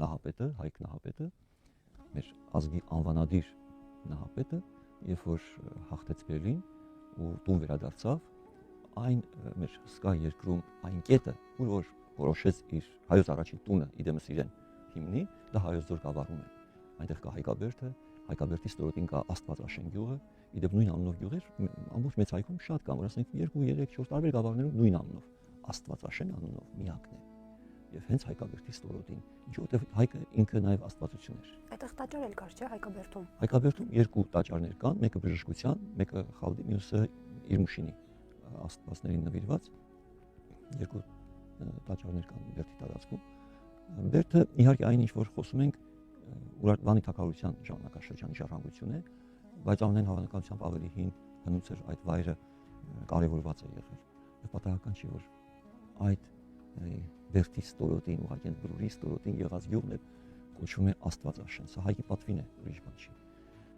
նահապետը, Հայկ նահապետը, մեր ազգի անվանադիր նահապետը, երբ որ հաղթեց Բերլին ու տուն վերադարձավ, այն մեր հսկա երկրում այն կետը, ուր որ որոշեց իր հայոց առաջին տունը իդեմս իրեն հիմնի, դա Հայոց ձոր գավառում է։ Այնտեղ կա Հայկաբերդը, Հայկաբերդի ստորոտին կա Աստվածաշեն գյուղը, իդեպ նույն անունով գյուղեր ամբողջ մեծ հայքում շատ կան, որ ասենք 2, 3, 4 տարբեր գավառներում նույն անունով, Աստվածաշեն անունով միակն է։ Եվ հենց Հայկաբերդի ստորոտին, ինչու որտեղ Հայկը ինքը նաև աստվածություն էր։ Այդտեղ տաճար էլ կար, չէ՞, Հայկաբերդում։ Հայկաբերդում 2 տաճարներ կան, մեկը բժշկության, մեկը խավդի, մյուսը իր մուշինի աստվածներին նվիրված։ 2 տաճարներ կան Բերդի տարածքում։ Բերդը իհարկե այն ինչ որ խոսում ենք Վանի թագավորության ժամանակաշրջանի ժառանգություն է, բայց ամենայն հավանականությամբ ավելի հին հնուց էր այդ վայրը կարևորված է եղել։ Եվ պատահական չի, որ այդ Բերդի ստորոտին, ուղղակի Բրուրի ստորոտին եղած գյուղն է կոչվում է Աստվածաշեն։ Սա Հայկի պատվին է, ուրիշ բան չի։